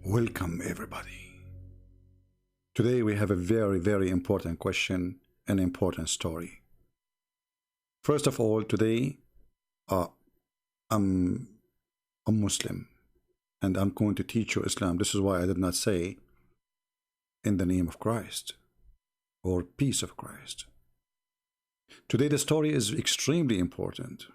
Welcome everybody. Today we have a very important question, an important story. First of all, today I'm a Muslim and I'm going to teach you Islam. This is why I did not say in the name of Christ or peace of Christ. Today the story is extremely important.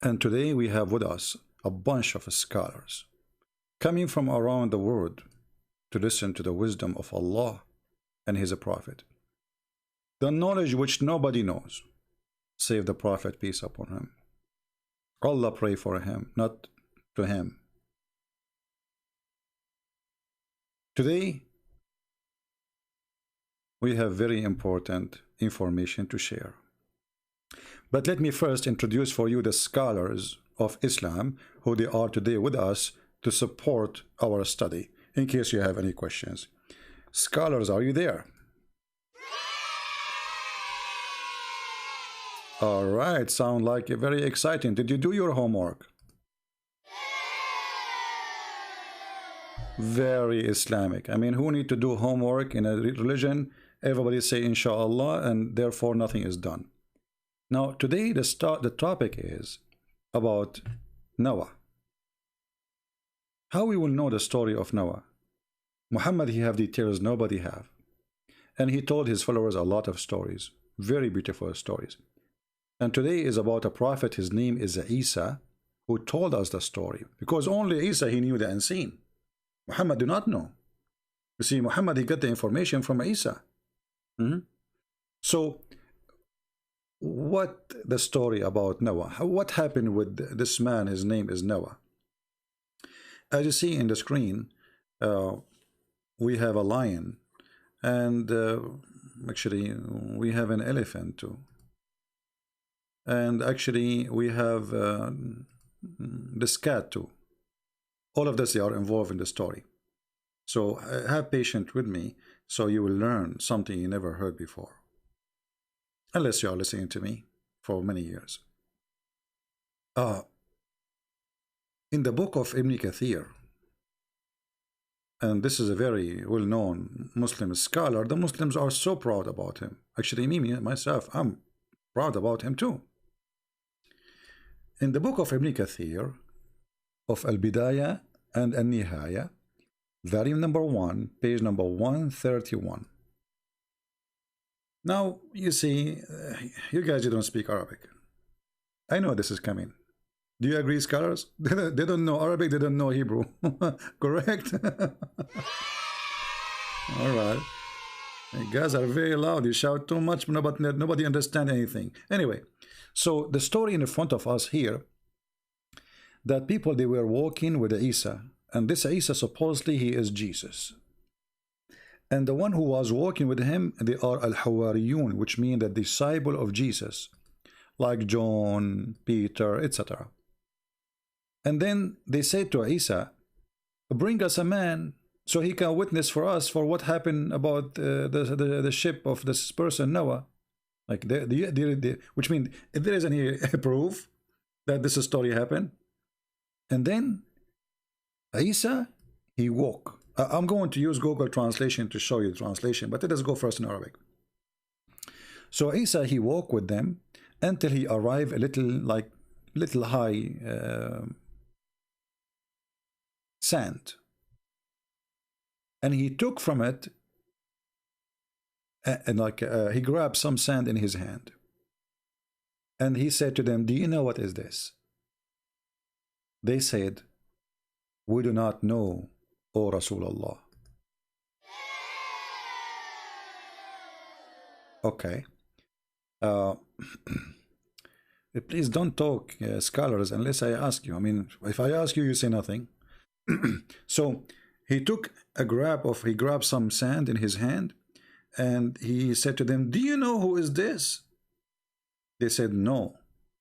And today we have with us a bunch of scholars coming from around the world to listen to the wisdom of Allah and His Prophet. The knowledge which nobody knows, save the Prophet, peace upon him. Allah pray for him, not to him. Today, we have very important information to share. But let me first introduce for you the scholars of Islam who they are today with us to support our study, in case you have any questions. Scholars, are you there? All right, sound like very exciting. Did you do your homework? Very Islamic. I mean, who need to do homework in a religion? Everybody say inshallah, and therefore nothing is done. Now today the topic is about Noah. How we will know the story of Noah? Muhammad, he have details nobody have, and he told his followers a lot of stories, very beautiful stories. And today is about a prophet. His name is Isa, who told us the story, because only Isa he knew the unseen. Muhammad do not know. You see, Muhammad he got the information from Isa. So what the story about Noah? What happened with this man? His name is Noah. As you see in the screen, we have a lion, and actually we have an elephant too, and actually we have this cat too. All of this, they are involved in the story. So have patience with me, so you will learn something you never heard before, unless you are listening to me for many years. In the book of Ibn Kathir, and this is a very well-known Muslim scholar, the Muslims are so proud about him. Actually, me myself, I'm proud about him too. In the book of Ibn Kathir, of Al-Bidayah and Al-Nihaya, volume number 1, page number 131. Now, you see, you guys, you don't speak Arabic. I know this is coming. Do you agree, scholars? They don't know Arabic, they don't know Hebrew. Correct? All right. You guys are very loud. You shout too much, but nobody understands anything. Anyway, so the story in front of us here, that people, they were walking with Isa, and this Isa, supposedly he is Jesus. And the one who was walking with him, they are Al-Hawariyun, which mean the disciple of Jesus, like John, Peter, etc. And then they said to Isa, bring us a man so he can witness for us for what happened about the ship of this person Noah. Like which means if there is any proof that this story happened. And then Isa, he walked. I'm going to use Google Translation to show you the translation, but let us go first in Arabic. So Isa, he walked with them until he arrived a little high sand, and he took from it and he grabbed some sand in his hand, and he said to them, do you know what is this? They said, we do not know, O Rasulullah. Okay. Please don't talk, scholars, unless I ask you. I mean, if I ask you, you say nothing. So he took he grabbed some sand in his hand, and he said to them, do you know who is this? They said, no,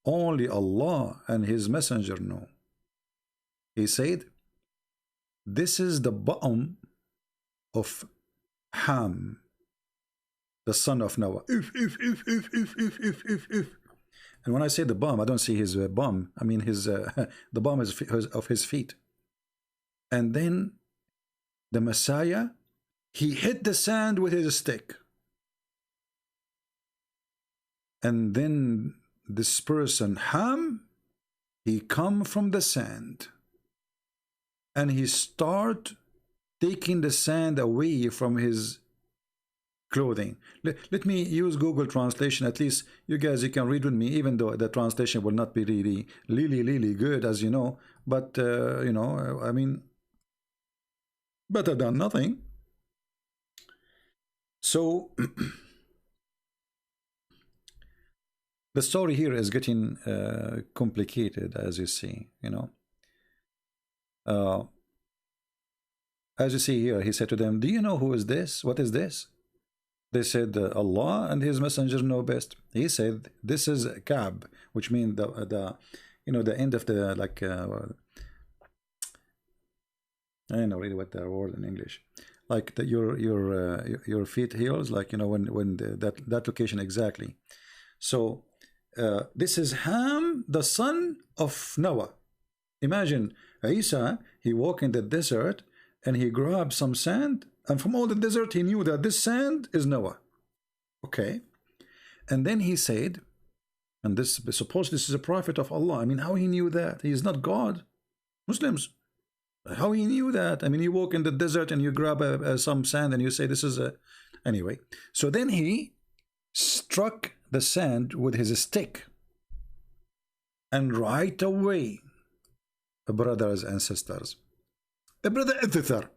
only Allah and His Messenger know. He said, this is the Ba'am of Ham, the son of Noah. And when I say the bum, I don't see his bum. I mean the bum is of his feet. And then the Messiah, he hit the sand with his stick. And then this person, Ham, he come from the sand. And he start taking the sand away from his clothing. Let me use Google Translation. At least you guys, you can read with me, even though the translation will not be really good, as you know. But, you know, I mean, better than nothing. So, the story here is getting complicated, as you see, you know. As you see here, he said to them, do you know who is this? What is this? They said, Allah and his messenger know best. He said, this is Ka'b, which means the you know, the end of the, like, I don't know really what the word in English, like the, your feet heels, like, you know, when that location exactly. So this is Ham, the son of Noah. Imagine Isa, he walked in the desert and he grabbed some sand, and from all the desert he knew that this sand is Noah. Okay. And then he said, and this, suppose this is a prophet of Allah. I mean, how he knew that? He is not God. Muslims, how he knew that? I mean, you walk in the desert and you grab some sand and you say this is a... Anyway, so then he struck the sand with his stick, and right away, brothers and sisters, brother Ether,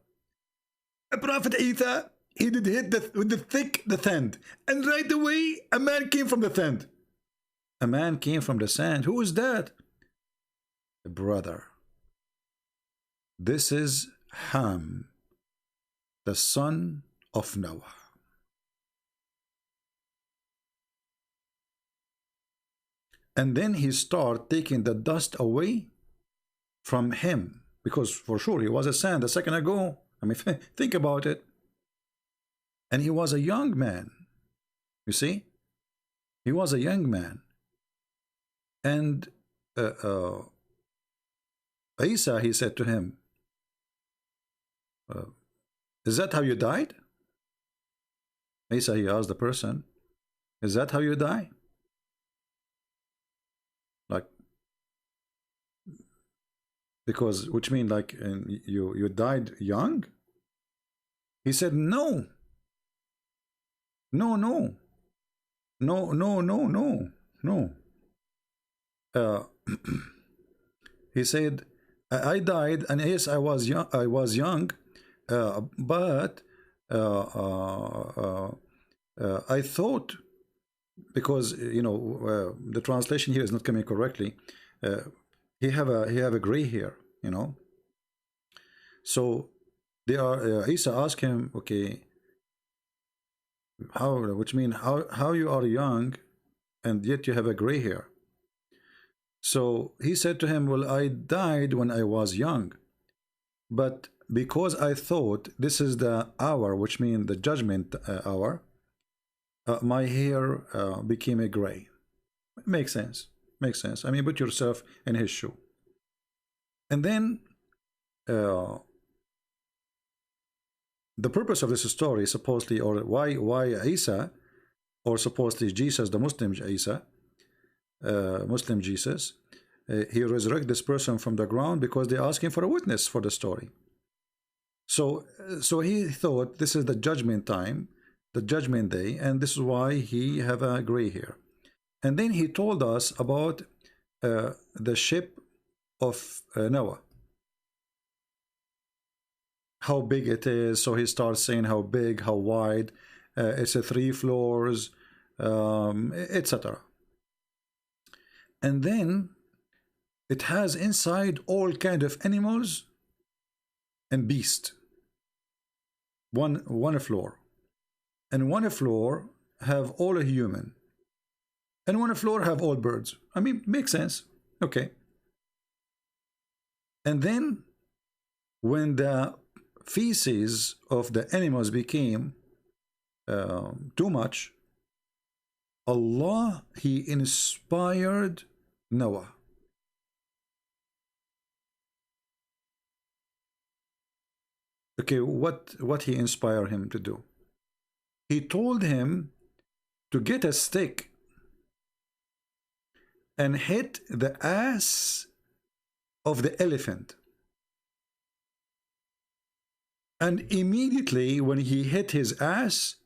Prophet Isa, he did hit with the sand, and right away a man came from the sand. A man came from the sand. Who is that? A brother. This is Ham, the son of Noah. And then he started taking the dust away from him, because for sure he was a sand a second ago. I mean, think about it. And he was a young man. You see? He was a young man. And Isa, he said to him, is that how you died? Isa, he asked the person, is that how you die? Like, because, which means like you died young? He said, no. No, no. No, no, no, no, no. He said, I died, and yes, I was young, but I thought, because you know the translation here is not coming correctly. He have a gray hair, you know. So they are. Isa asked him, okay, how? Which means how you are young, and yet you have a gray hair. So he said to him, well, I died when I was young, but because I thought this is the hour, which means the judgment hour, my hair became a gray. Makes sense. Makes sense. I mean, put yourself in his shoe. And then the purpose of this story, supposedly, or why Isa, or supposedly Jesus, the Muslim Isa, Muslim Jesus, he resurrected this person from the ground because they're asking for a witness for the story. So he thought this is the judgment time, the judgment day, and this is why he have a gray hair. And then he told us about the ship of Noah, how big it is. So he starts saying how big, how wide, it's a 3 floors, etc. And then it has inside all kind of animals and beasts. One floor, and one floor have all a human, and one floor have all birds. I mean, makes sense. Okay. And then when the feces of the animals became too much, Allah, he inspired Noah. Okay, what he inspired him to do? He told him to get a stick and hit the ass of the elephant. And immediately when he hit his ass,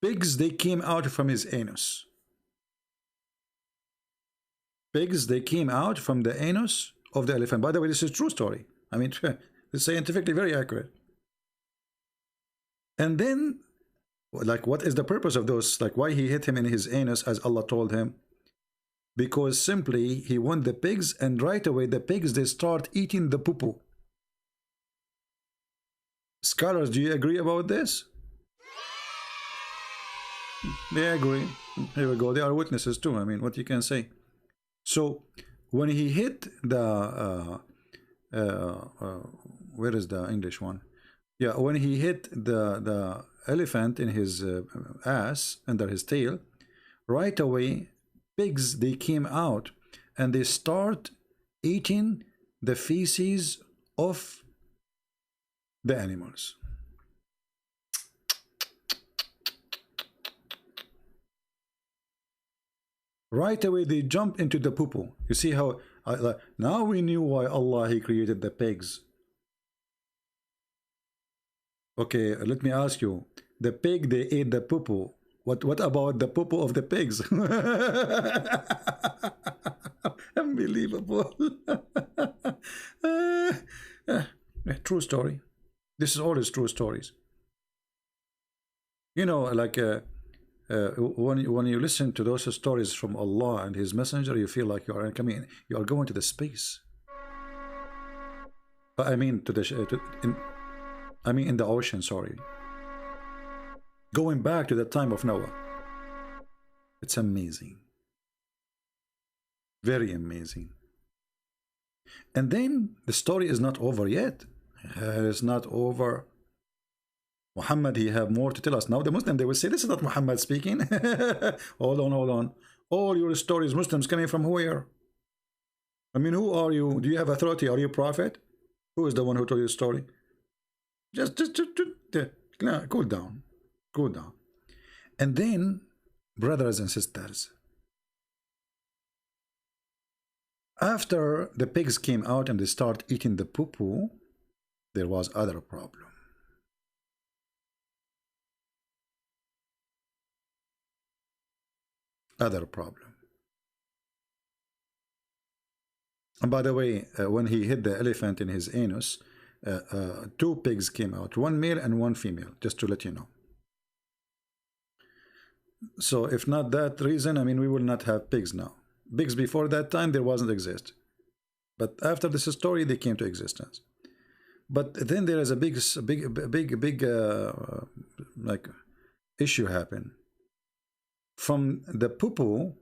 pigs, they came out from his anus. Pigs, they came out from the anus of the elephant. By the way, this is a true story. I mean, it's scientifically very accurate. And then, like, what is the purpose of those? Like, why he hit him in his anus as Allah told him? Because simply he want the pigs, and right away the pigs, they start eating the poo-poo. Scholars, do you agree about this? They agree. Here we go. They are witnesses too. I mean, what you can say. So when he hit the where is the English one? Yeah, when he hit the elephant in his ass under his tail, right away pigs, they came out and they start eating the feces of the animals. Right away they jump into the poo-poo. You see how now we knew why Allah he created the pigs. Okay, let me ask you. The pig, they ate the poo-poo. What about the poo-poo of the pigs? Unbelievable. True story. This is always true stories. You know, like when you listen to those stories from Allah and His Messenger, you feel like you are coming, you are going to the space. I mean, to the in the ocean. Sorry, going back to the time of Noah. It's amazing, very amazing. And then the story is not over yet. It's not over. Muhammad, he have more to tell us. Now the Muslim, they will say, this is not Muhammad speaking. Hold on, hold on. All your stories, Muslims coming from where? I mean, who are you? Do you have authority? Are you a prophet? Who is the one who told you the story? Just cool down. Cool down. And then, brothers and sisters, after the pigs came out and they start eating the poo-poo, there was other problem. Other problem. And by the way, when he hit the elephant in his anus, two pigs came out, one male and one female, just to let you know. So if not that reason, I mean, we will not have pigs now. Pigs before that time, there wasn't exist. But after this story, they came to existence. But then there is a big like issue happen. From the poo-poo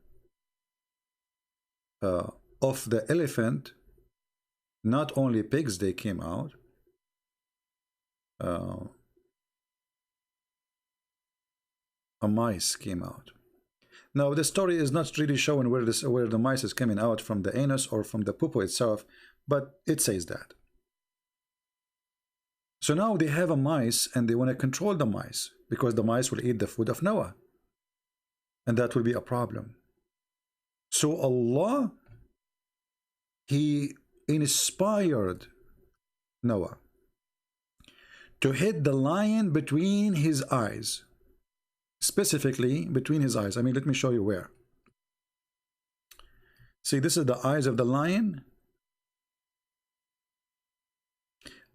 of the elephant, not only pigs, they came out. A mice came out. Now the story is not really showing where the mice is coming out from the anus or from the poo-poo itself, but it says that. So now they have a mice and they want to control the mice because the mice will eat the food of Noah. And that will be a problem. So Allah, He inspired Noah to hit the lion between his eyes. Specifically between his eyes. I mean, let me show you where. See, this is the eyes of the lion.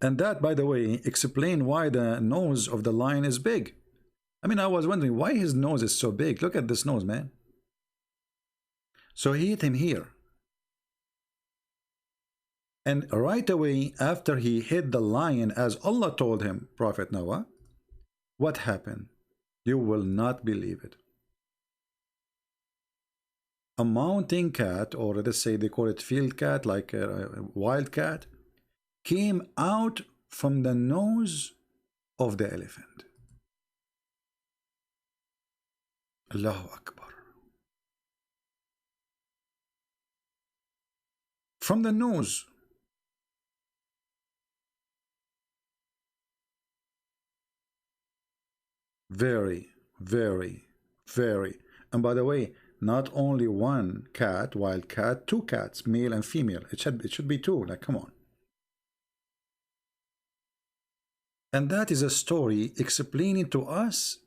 And that, by the way, explains why the nose of the lion is big. I mean, I was wondering why his nose is so big. Look at this nose, man. So he hit him here. And right away, after he hit the lion, as Allah told him, Prophet Noah, what happened? You will not believe it. A mountain cat, or let's say they call it field cat, like a wild cat, came out from the nose of the elephant. Allahu Akbar. From the nose. very, very, very. And by the way, not only one cat, wild cat, two cats, male and female. It should be two. Like, come on. And that is a story explaining to us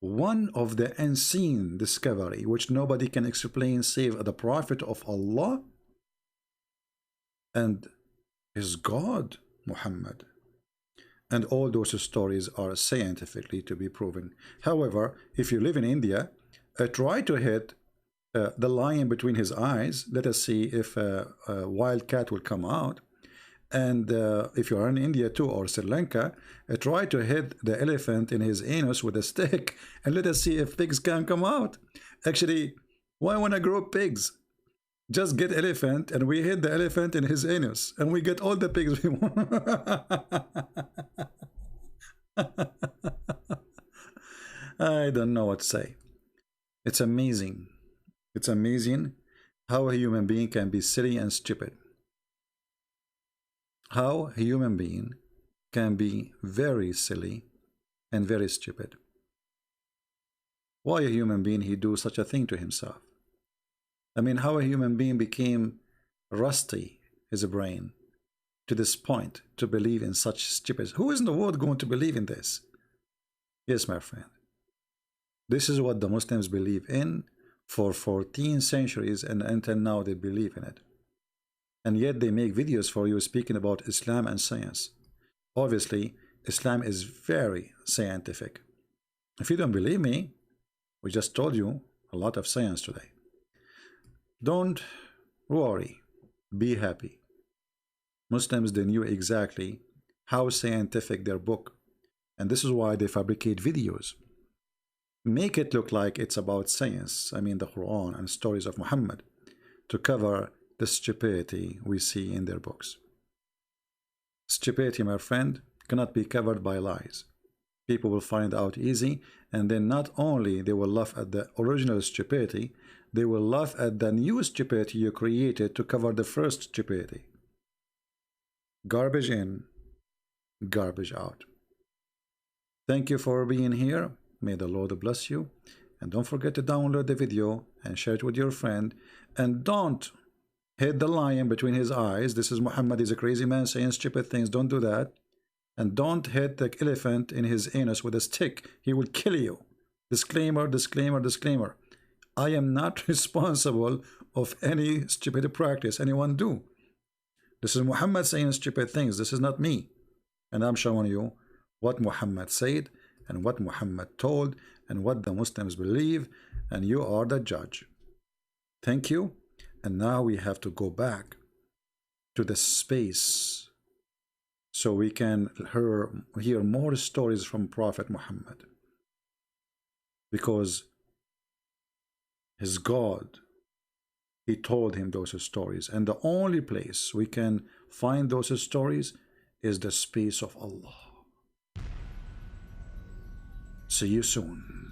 one of the unseen discovery which nobody can explain save the Prophet of Allah and his God Muhammad. And all those stories are scientifically to be proven. However, if you live in India, try to hit the lion between his eyes. Let us see if a wild cat will come out. And if you are in India too, or Sri Lanka, try to hit the elephant in his anus with a stick, and let us see if pigs can come out. Actually, why want to grow pigs? Just get elephant, and we hit the elephant in his anus, and we get all the pigs we want. I don't know what to say. It's amazing. It's amazing how a human being can be silly and stupid. How a human being can be very silly and very stupid. Why a human being he do such a thing to himself? I mean, how a human being became rusty his brain to this point to believe in such stupid. Who is in the world going to believe in this? Yes, my friend. This is what the Muslims believe in for 14 centuries, and until now they believe in it. And yet they make videos for you speaking about Islam and science. Obviously, Islam is very scientific. If you don't believe me, we just told you a lot of science today. Don't worry, be happy. Muslims, they knew exactly how scientific their book, and this is why they fabricate videos. Make it look like it's about science, I mean the Quran and stories of Muhammad, to cover the stupidity we see in their books. Stupidity, my friend, cannot be covered by lies. People will find out easy, and then not only they will laugh at the original stupidity, they will laugh at the new stupidity you created to cover the first stupidity. Garbage in, garbage out. Thank you for being here. May the Lord bless you. And don't forget to download the video and share it with your friend. And don't hit the lion between his eyes. This is Muhammad. He's a crazy man saying stupid things. Don't do that. And don't hit the elephant in his anus with a stick. He will kill you. Disclaimer, disclaimer, disclaimer. I am not responsible of any stupid practice anyone do. This is Muhammad saying stupid things. This is not me. And I'm showing you what Muhammad said and what Muhammad told and what the Muslims believe, and you are the judge. Thank you. And now we have to go back to the space so we can hear more stories from Prophet Muhammad, because his God, he told him those stories, and the only place we can find those stories is the space of Allah. See you soon.